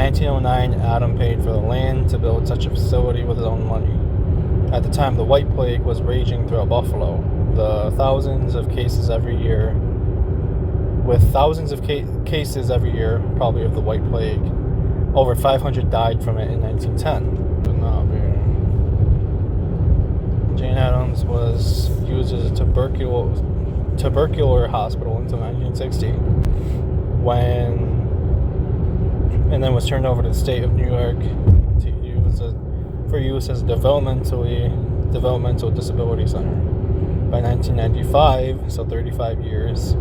1909, Adam paid for the land to build such a facility with his own money. At the time, the White Plague was raging throughout Buffalo. With thousands of cases every year, probably of the White Plague. Over 500 died from it in 1910. Jane Addams was used as a tubercular hospital until 1960, and then was turned over to the state of New York for use as a developmental disability center. By 1995, so 35 years,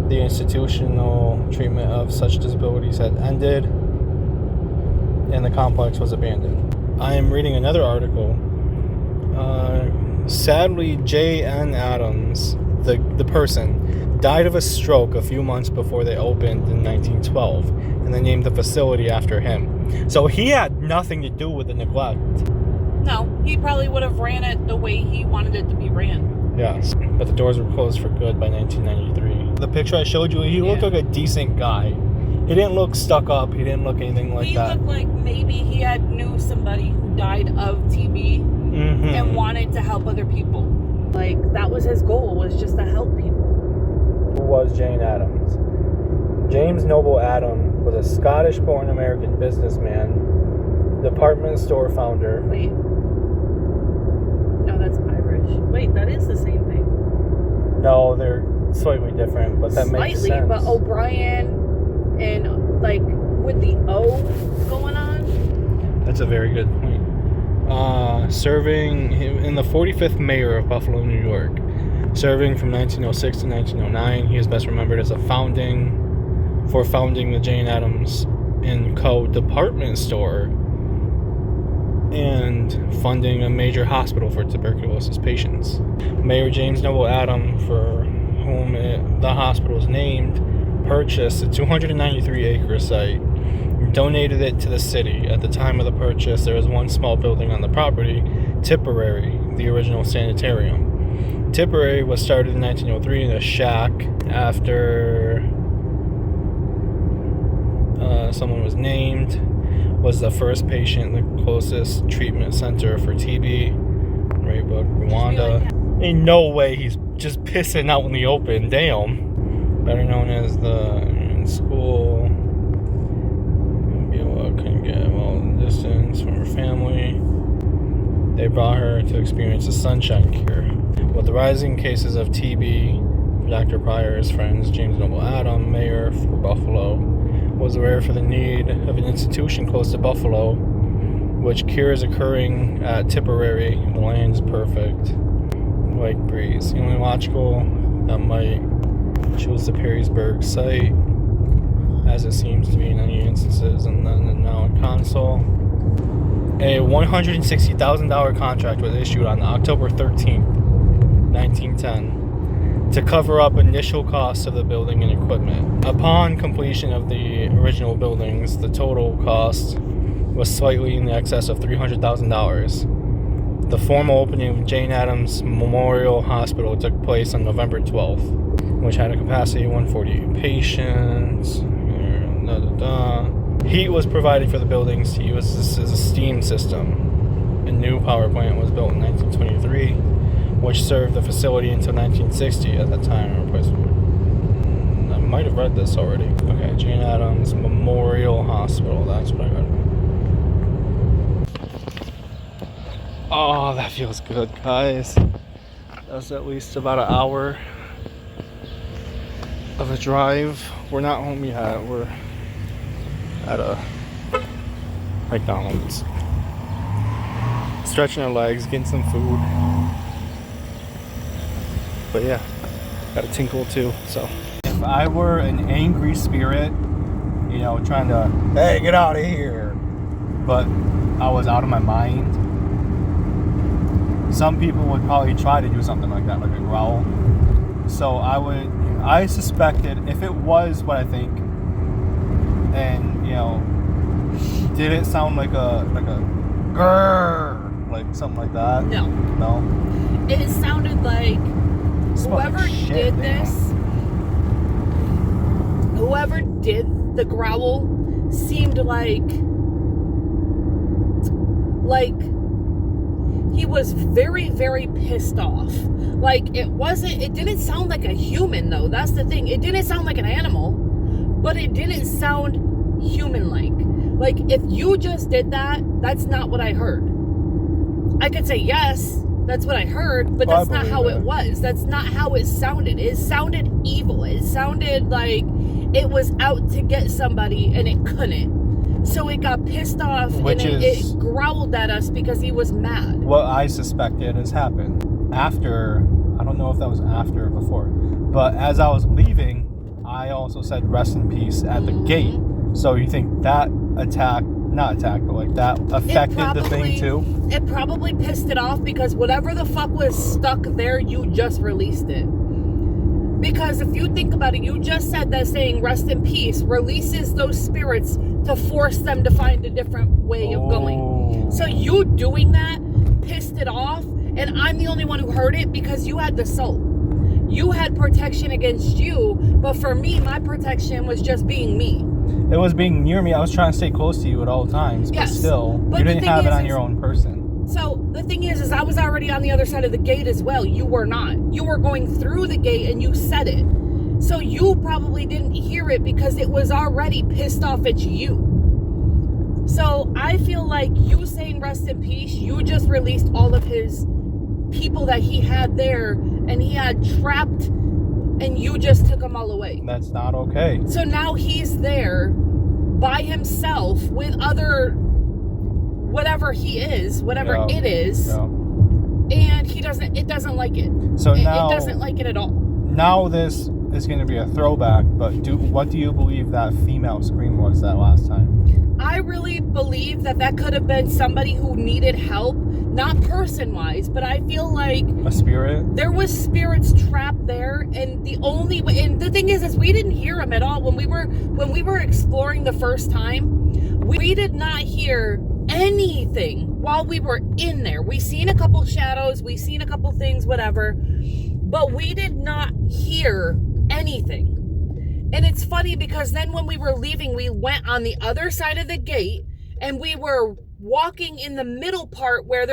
the institutional treatment of such disabilities had ended, and the complex was abandoned. I am reading another article. Sadly, J.N. Addams, the person, died of a stroke a few months before they opened in 1912, and they named the facility after him. So he had nothing to do with the neglect. No, he probably would have ran it the way he wanted it to be ran. Yes, but the doors were closed for good by 1993. The picture I showed you, he looked like a decent guy. He didn't look stuck up. He didn't look anything like that. He looked like maybe he knew somebody who died of TB and wanted to help other people. Like, that was his goal, was just to help people. Who was Jane Addams? James Noble Adam was a Scottish-born American businessman, department store founder. Wait. No, that's Irish. Wait, that is the same thing. No, they're slightly different, but that makes sense. Slightly, but O'Brien and, like, with the O going on? That's a very good point. Serving in the 45th mayor of Buffalo, New York. Serving from 1906 to 1909. He is best remembered as founding the Jane Addams & Co. department store and funding a major hospital for tuberculosis patients. Mayor James Noble Adam, for whom the hospital is named, purchased a 293-acre site and donated it to the city. At the time of the purchase, there was one small building on the property, Tipperary, the original sanitarium. Tipperary was started in 1903 in a shack after someone was named, was the first patient, the closest treatment center for TB, Raybook, Rwanda. Ain't no way he's just pissing out in the open, damn. Better known as the school. Beulah couldn't get well distance from her family. They brought her to experience the sunshine cure. With the rising cases of TB, Dr. Pryor's friends, James Noble Adam, mayor for Buffalo, was aware for the need of an institution close to Buffalo, which cure is occurring at Tipperary. The land's perfect. Like breeze. The only logical that might choose the Perrysburg site, as it seems to be in any instances, and then now in Console. A $160,000 contract was issued on October 13th, 1910, to cover up initial costs of the building and equipment. Upon completion of the original buildings, the total cost was slightly in excess of $300,000. The formal opening of Jane Addams Memorial Hospital took place on November 12th, which had a capacity of 148 patients. Heat was provided for the buildings to use this as a steam system. A new power plant was built in 1923, which served the facility until 1960 at the time of replacement. I might have read this already. Okay, Jane Addams Memorial Hospital, that's what I read. Oh, that feels good, guys. That's at least about an hour of a drive. We're not home yet. We're at a McDonald's. Stretching our legs, getting some food. But yeah, got a tinkle too, so. If I were an angry spirit, you know, trying to, hey, get out of here, but I was out of my mind, some people would probably try to do something like that, like a growl. So I suspected, if it was what I think, and, you know, did it sound like a grrr, like something like that? No. No? It sounded like whoever did the growl seemed seemed like he was very, very pissed off. Like, it didn't sound like a human, though. That's the thing. It didn't sound like an animal, but it didn't sound human-like. Like, if you just did that, that's not what I heard. I could say, yes, that's what I heard, but that's not how it was. That's not how it sounded. It sounded evil. It sounded like it was out to get somebody, and it couldn't. So it got pissed off, and it growled at us because he was mad. What I suspected has happened. After, I don't know if that was after or before, but as I was leaving, I also said rest in peace at the gate. So you think that that affected the thing too? It probably pissed it off because whatever the fuck was stuck there, you just released it. Because if you think about it, you just said that saying rest in peace releases those spirits to force them to find a different way of going. So you doing that pissed it off, and I'm the only one who heard it because you had the soul. You had protection against you, but for me, my protection was just being me. It was being near me. I was trying to stay close to you at all times, but still, you didn't have it on your own person. So the thing is I was already on the other side of the gate as well. You were not. You were going through the gate and you said it. So you probably didn't hear it because it was already pissed off at you. So I feel like you saying rest in peace, you just released all of his people that he had there and he had trapped, and you just took them all away. That's not okay. So now he's there by himself with other whatever he is, whatever it is, and it doesn't like it. So now it doesn't like it at all. Now this is going to be a throwback, but what do you believe that female scream was that last time? I really believe that could have been somebody who needed help, not person-wise, but I feel like a spirit. There was spirits trapped there, and the only way, and the thing is we didn't hear them at all when we were exploring the first time. We did not hear anything while we were in there. We seen a couple shadows, we seen a couple things, whatever, but we did not hear anything. And it's funny because then when we were leaving, we went on the other side of the gate and we were walking in the middle part where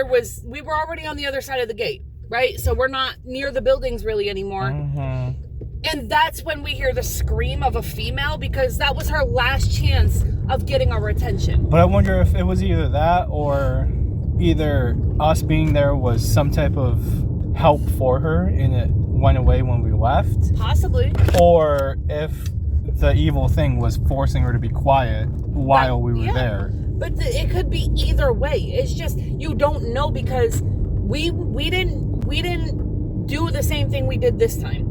we were already on the other side of the gate, right? So we're not near the buildings really anymore. And that's when we hear the scream of a female, because that was her last chance of getting our attention. But I wonder if it was either that or either us being there was some type of help for her and it went away when we left. Possibly. Or if the evil thing was forcing her to be quiet while we were there. But it could be either way. It's just you don't know because we didn't do the same thing we did this time.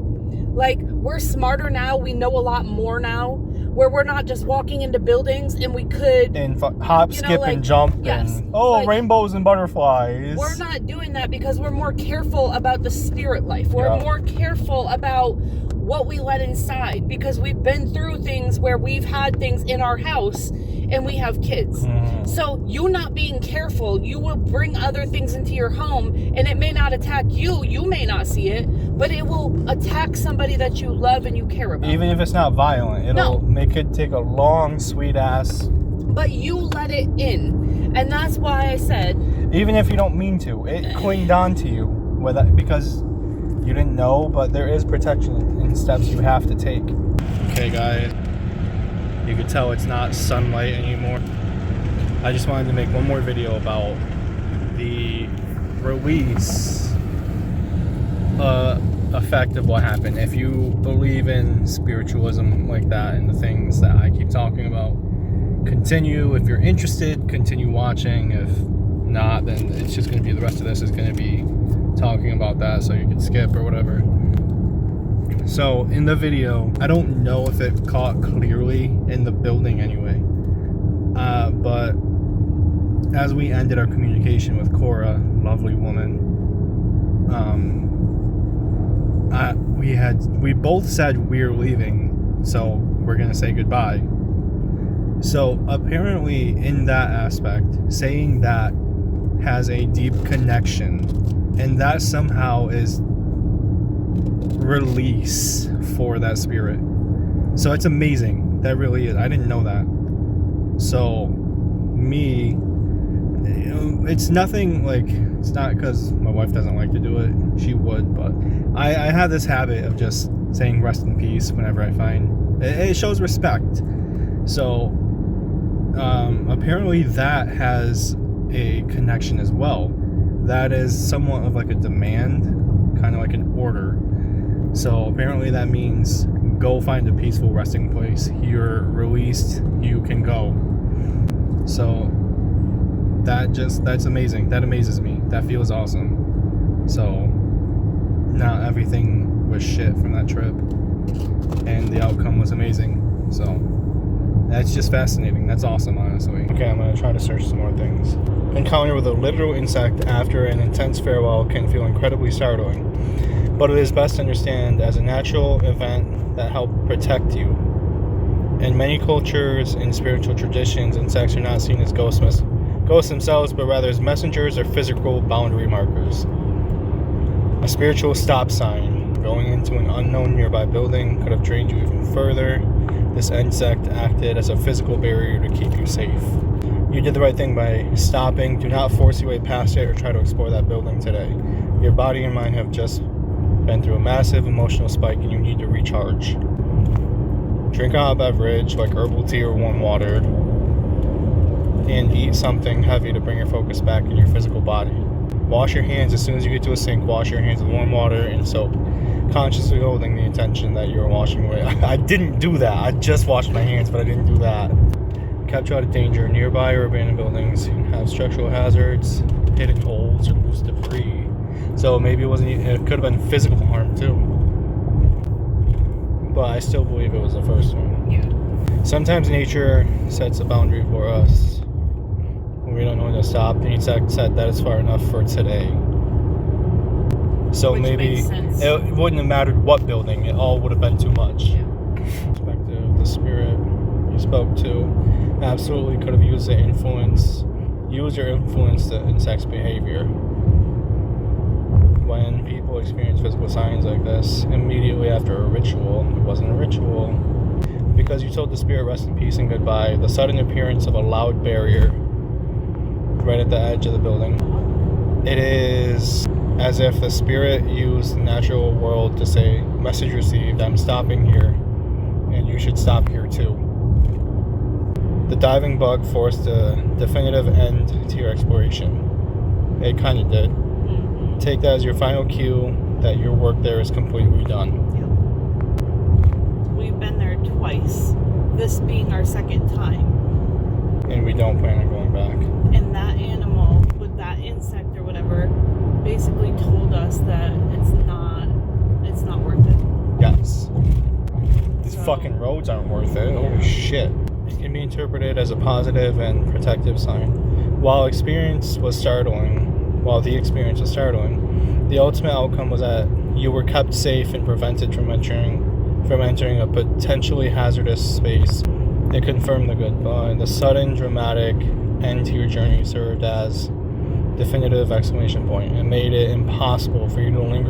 Like, we're smarter now. We know a lot more now, where we're not just walking into buildings and we could... And hop, skip, and jump. Yes. And, rainbows and butterflies. We're not doing that because we're more careful about the spirit life. We're more careful about what we let inside because we've been through things where we've had things in our house and we have kids. So you not being careful, you will bring other things into your home and it may not attack you. You may not see it, but it will attack somebody that you love and you care about. Even if it's not violent, it could take a long, sweet ass. But you let it in. And that's why I said... Even if you don't mean to, it clinged on to you because you didn't know, but there is protection and steps you have to take. Okay, guys. You can tell it's not sunlight anymore. I just wanted to make one more video about the release effect of what happened. If you believe in spiritualism like that and the things that I keep talking about, continue. If you're interested, continue watching. If not, then it's just going to be, the rest of this is going to be talking about that, so you can skip or whatever. So in the video, I don't know if it caught clearly in the building anyway, but as we ended our communication with Cora, lovely woman, we both said we're leaving, so we're gonna say goodbye. So apparently in that aspect, saying that has a deep connection, and that somehow is release for that spirit. So it's amazing. That really is. I didn't know that. So, me, it's nothing like, it's not because my wife doesn't like to do it. She would, but I have this habit of just saying rest in peace whenever I find it shows respect. So, apparently that has a connection as well. That is somewhat of like a demand, kind of like an order. So apparently that means go find a peaceful resting place. You're released, you can go. So that's amazing. That amazes me. That feels awesome. So not everything was shit from that trip, and the outcome was amazing. So that's just fascinating. That's awesome, honestly. Okay, I'm gonna try to search some more things. Encounter with a literal insect after an intense farewell can feel incredibly startling, but it is best to understand as a natural event that helped protect you. In many cultures and spiritual traditions, insects are not seen as ghosts themselves, but rather as messengers or physical boundary markers. A spiritual stop sign. Going into an unknown nearby building could have drained you even further. This insect acted as a physical barrier to keep you safe. You did the right thing by stopping. Do not force your way past it or try to explore that building today. Your body and mind have just been through a massive emotional spike and you need to recharge. Drink a hot beverage like herbal tea or warm water, and eat something heavy to bring your focus back in your physical body. Wash your hands as soon as you get to a sink. Wash your hands with warm water and soap, consciously holding the intention that you're washing away. I didn't do that. I just washed my hands, but I didn't do that. Kept you out of danger. Nearby or abandoned buildings have structural hazards, hidden holes, or loose debris. So maybe it could have been physical harm too. But I still believe it was the first one. Yeah. Sometimes nature sets a boundary for us. We don't know when to stop. The insect said that is far enough for today. So Which maybe makes sense. it wouldn't have mattered what building. It all would have been too much. Yeah. Perspective, the spirit you spoke to absolutely could have used your influence the insect's behavior. When people experience physical signs like this immediately after a ritual, it wasn't a ritual. Because you told the spirit rest in peace and goodbye, the sudden appearance of a loud barrier right at the edge of the building. It is as if the spirit used the natural world to say, message received, I'm stopping here, and you should stop here too. The diving bug forced a definitive end to your exploration. It kind of did. Take that as your final cue that your work there is completely done. Yeah. We've been there twice, this being our second time. And we don't plan on going back. And that animal with that insect or whatever basically told us that it's not worth it. Yes. These fucking roads aren't worth it. Holy shit. It can be interpreted as a positive and protective sign. While the experience was startling, the ultimate outcome was that you were kept safe and prevented from entering a potentially hazardous space. It confirmed the goodbye. The sudden, dramatic end to your journey served as definitive exclamation point. It made it impossible for you to linger